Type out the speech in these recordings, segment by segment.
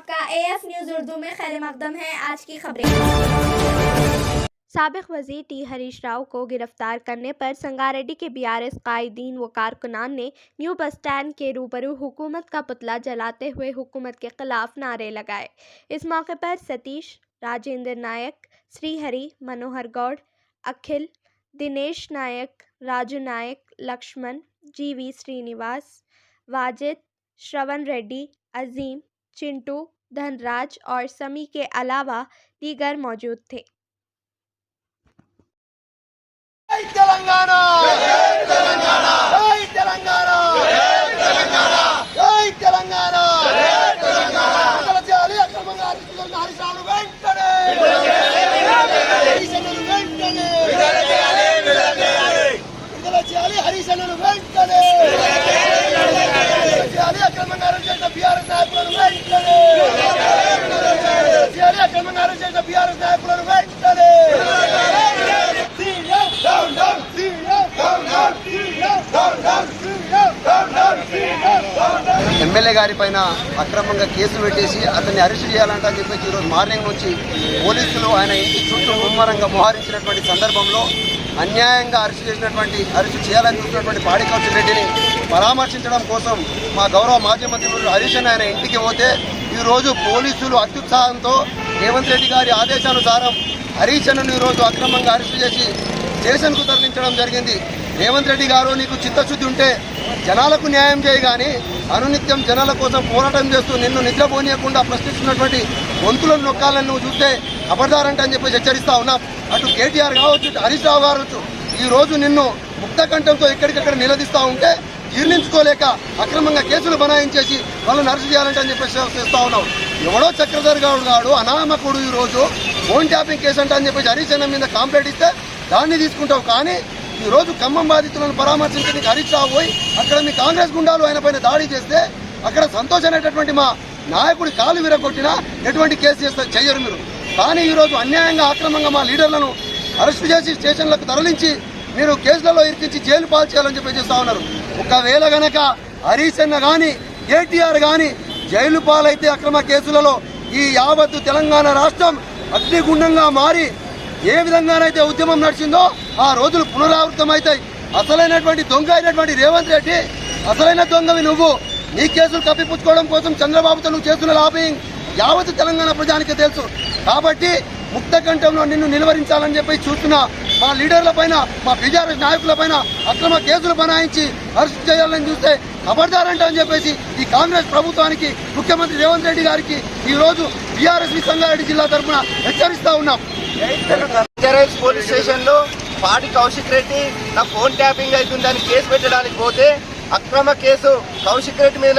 आपका AF news Urdu में खैर मकदम है। आज की खबरें। साबिक वज़ीर टी हरीश राव को गिरफ्तार करने पर संगारेड्डी के BRS कायदीन व कारकुनान ने न्यू बस स्टैंड के रूबरू हुकूमत का पुतला जलाते हुए हुकूमत के खिलाफ नारे लगाए। इस मौके पर सतीश, राजेंद्र नायक, श्रीहरि, मनोहर गौड़, अखिल, दिनेश नायक, राजू नायक, लक्ष्मण, GV श्रीनिवास, वाजिद, श्रवण रेड्डी, अजीम, चिंटू, धनराज और समी के अलावा दीगर मौजूद थे। తెలంగాణ తెలంగాణ తెలంగాణ తెలంగాణ తెలంగాణ చేయాలి అక్రమంగా అరెస్టులను హరీశ్రావును వెంటనే హరీశ్ను వెంటనే విడుదల చేయాలి హరీశ్ను వెంటనే చేయాలి అక్రమంగా అరెస్ట్ చేసిన BRS నాయకులను వెంటనే చేయాలి అక్రమంగా అరెస్ట్ చేసిన BRS నాయకులను వెంటనే ఎమ్మెల్యే గారి పైన అక్రమంగా కేసు పెట్టేసి అతన్ని అరెస్ట్ చేయాలంట అని చెప్పేసి ఈరోజు మార్నింగ్ నుంచి పోలీసులు ఆయన ఇంటి చుట్టూ ముమ్మరంగా మోహరించినటువంటి సందర్భంలో అన్యాయంగా అరెస్ట్ చేయాలని చూసినటువంటి పాడి కౌశల్ రెడ్డిని పరామర్శించడం కోసం మా గౌరవ మాజీ మంత్రి హరీష్ ఆయన ఇంటికి పోతే ఈరోజు పోలీసులు అత్యుత్సాహంతో రేవంత్ రెడ్డి గారి ఆదేశానుసారం హరీష్ అన్నను ఈరోజు అక్రమంగా అరెస్ట్ చేసి స్టేషన్కు తరలించడం జరిగింది. రేవంత్ రెడ్డి గారు నీకు చిత్తశుద్ధి ఉంటే జనాలకు న్యాయం చేయి కానీ అనునిత్యం జనాల కోసం పోరాటం చేస్తూ నిన్ను నిద్రపోనీయకుండా ప్రశ్నిస్తున్నటువంటి గొంతులను నొక్కాలని నువ్వు చూస్తే ఖబర్దారంట అని చెప్పి హెచ్చరిస్తా ఉన్నాం. అటు కేటీఆర్ కావచ్చు, హరీష్ రావు కావచ్చు, ఈరోజు నిన్ను ముక్త కంఠంతో ఎక్కడికక్కడ నిలదీస్తూ ఉంటే జీర్ణించుకోలేక అక్రమంగా కేసులు బనాయించేసి వాళ్ళని అరెస్ట్ చేయాలంటే అని చెప్పేసి చేస్తూ ఉన్నాం. ఎవడో చక్రధర్ గౌడ్ గాడు అనామకుడు ఈరోజు ఫోన్ ట్యాపింగ్ కేసు అంటే అని చెప్పేసి హరీష్ అన్న మీద కాంప్లైంట్ ఇస్తే దాన్ని తీసుకుంటావు. కానీ ఈరోజు ఖమ్మం బాధితులను పరామర్శించడానికి హరీష్ రావు పోయి అక్కడ మీ కాంగ్రెస్ గుండాలు ఆయన పైన దాడి చేస్తే అక్కడ సంతోష్ అనేటటువంటి మా నాయకుడి కాలు విరగొట్టినా ఎటువంటి కేసు చేయరు మీరు. కానీ ఈరోజు అన్యాయంగా అక్రమంగా మా లీడర్లను అరెస్ట్ చేసి స్టేషన్లకు తరలించి మీరు కేసులలో ఇరికించి జైలు పాలు చేయాలని చెప్పి చేస్తూ ఉన్నారు. ఒకవేళ గనక హరీష్ అన్న కానీ కేటీఆర్ కానీ జైలు పాలైతే అక్రమ కేసులలో ఈ యావత్తు తెలంగాణ రాష్ట్రం అగ్నిగుండంగా మారి ఏ విధంగానైతే ఉద్యమం నడిచిందో ఆ రోజులు పునరావృతం అవుతాయి. అసలైనటువంటి దొంగ అయినటువంటి రేవంత్ రెడ్డి, అసలైన దొంగవి నువ్వు. నీ కేసులు కప్పిపుచ్చుకోవడం కోసం చంద్రబాబుతో నువ్వు చేస్తున్న లాబింగ్ యావత్తు తెలంగాణ ప్రజానికి తెలుసు. కాబట్టి ముక్త కంఠంలో నిన్ను నిలువరించాలని చెప్పి చూస్తున్న మా లీడర్ల పైన, మా BRS నాయకుల పైన అక్రమ కేసులు బనాయించి అరెస్ట్ చేయాలని చూస్తే ఖబర్దారంట అని చెప్పేసి ఈ కాంగ్రెస్ ప్రభుత్వానికి, ముఖ్యమంత్రి రేవంత్ రెడ్డి గారికి ఈరోజు BRS సంగారెడ్డి జిల్లా తరఫున హెచ్చరిస్తా ఉన్నాం. పోలీస్ స్టేషన్ లో పాడి కౌశిక్ రెడ్డి నా ఫోన్ ట్యాపింగ్ అవుతుందని కేసు పెట్టడానికి పోతే అక్రమ కేసు కౌశిక్ రెడ్డి మీద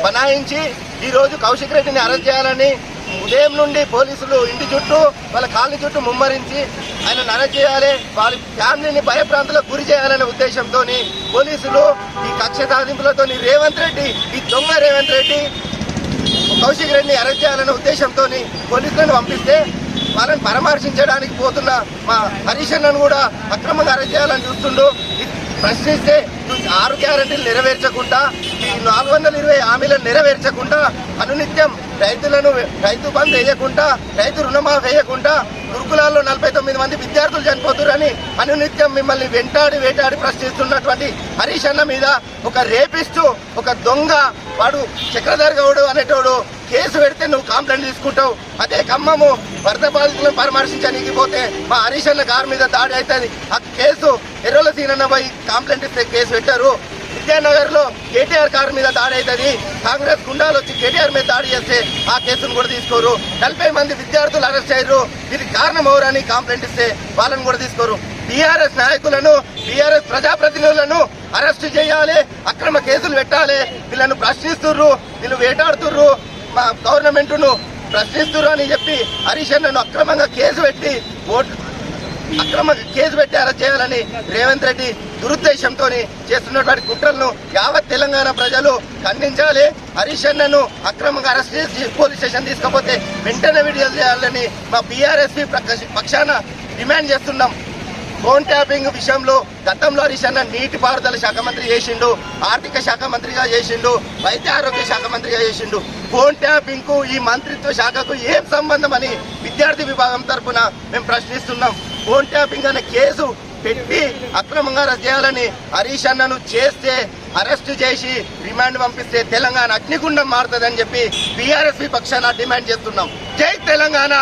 బనాయించి ఈ రోజు కౌశిక్ రెడ్డిని అరెస్ట్ చేయాలని ఉదయం నుండి పోలీసులు ఇంటి చుట్టూ వాళ్ళ కాలనీ చుట్టూ ముమ్మరించి ఆయన అరెస్ట్ చేయాలి, వాళ్ళ ఫ్యామిలీని భయప్రాంతాలకు గురి చేయాలనే ఉద్దేశంతో పోలీసులు ఈ కక్ష సాధింపులతో రేవంత్ రెడ్డి, ఈ దొంగ రేవంత్ రెడ్డి కౌశిక్ రెడ్డిని అరెస్ట్ చేయాలనే ఉద్దేశంతో పోలీసులను పంపిస్తే వాళ్ళని పరామర్శించడానికి పోతున్న మా హరీష్ అన్నను కూడా అక్రమంగా అరెస్ట్ చేయాలని చూస్తుండు. ప్రశ్నిస్తే 6 గ్యారెంటీలు నెరవేర్చకుండా, ఈ 420 హామీలను నెరవేర్చకుండా, అనునిత్యం రైతు బంద్ వేయకుండా, రైతు రుణమాఫీ వేయకుండా, గురుకులాల్లో 49 మంది విద్యార్థులు చనిపోతున్నారని అనునిత్యం మిమ్మల్ని వేటాడి ప్రశ్నిస్తున్నటువంటి హరీష్ అన్న మీద ఒక రేపిస్టు, ఒక దొంగ, వాడు చక్రధర్ గౌడ్ అనేటోడు కేసు పెడితే నువ్వు కాంప్లైంట్ తీసుకుంటావు. అదే ఖమ్మము వరద బాధితులను పరామర్శించడానికి పోతే మా హరీష్ అన్న గారి మీద దాడి అవుతుంది. ఆ కేసు ఎర్రల సీనన్న పోయి కాంప్లైంట్ ఇస్తే కేసు పెట్టారు. విద్యానగర్ లో కేటీఆర్ కారు మీద దాడి అవుతుంది. కాంగ్రెస్ గుండాలు వచ్చి కేటీఆర్ మీద దాడి చేస్తే ఆ కేసును కూడా తీసుకోరు. 40 మంది విద్యార్థులు అరెస్ట్ అయ్యారు. దీనికి కారణం ఎవరని కాంప్లైంట్ ఇస్తే వాళ్ళని కూడా తీసుకోరు. BRS నాయకులను, BRS ప్రజాప్రతినిధులను అరెస్ట్ చేయాలి, అక్రమ కేసులు పెట్టాలి. వీళ్ళను ప్రశ్నిస్తుర్రు, వీళ్ళు వేటాడుతుర్రు, మా గవర్నమెంట్ ను ప్రశ్నిస్తుర్రు అని చెప్పి హరీష్ అన్నను అక్రమంగా కేసు పెట్టి అరెస్ట్ చేయాలని రేవంత్ రెడ్డి దురుద్దేశంతో చేస్తున్నటువంటి కుట్రలను యావత్ తెలంగాణ ప్రజలు ఖండించాలి. హరీష్ అన్నను అక్రమంగా అరెస్ట్ చేసి పోలీస్ స్టేషన్ తీసుకపోతే వెంటనే విడుదల చేయాలని మా BRS పక్షాన డిమాండ్ చేస్తున్నాం. ఫోన్ ట్యాపింగ్ విషయంలో గతంలో హరీష్ అన్న నీటిపారుదల శాఖ మంత్రి చేసిండు, ఆర్థిక శాఖ మంత్రిగా చేసిండు, వైద్య ఆరోగ్య శాఖ మంత్రిగా చేసిండు. ఫోన్ ట్యాపింగ్ కు ఈ మంత్రిత్వ శాఖకు ఏం సంబంధం అని విద్యార్థి విభాగం తరఫున మేము ప్రశ్నిస్తున్నాం. ఫోన్ ట్యాపింగ్ అనే కేసు పెట్టి అక్రమంగా అరెస్ట్ చేయాలని హరీష్ అన్నను చేస్తే అరెస్టు చేసి రిమాండ్ పంపిస్తే తెలంగాణ అగ్నిగుండం మారుతుందని చెప్పి బీఆర్ఎస్ పక్షాన డిమాండ్ చేస్తున్నాం. జై తెలంగాణ.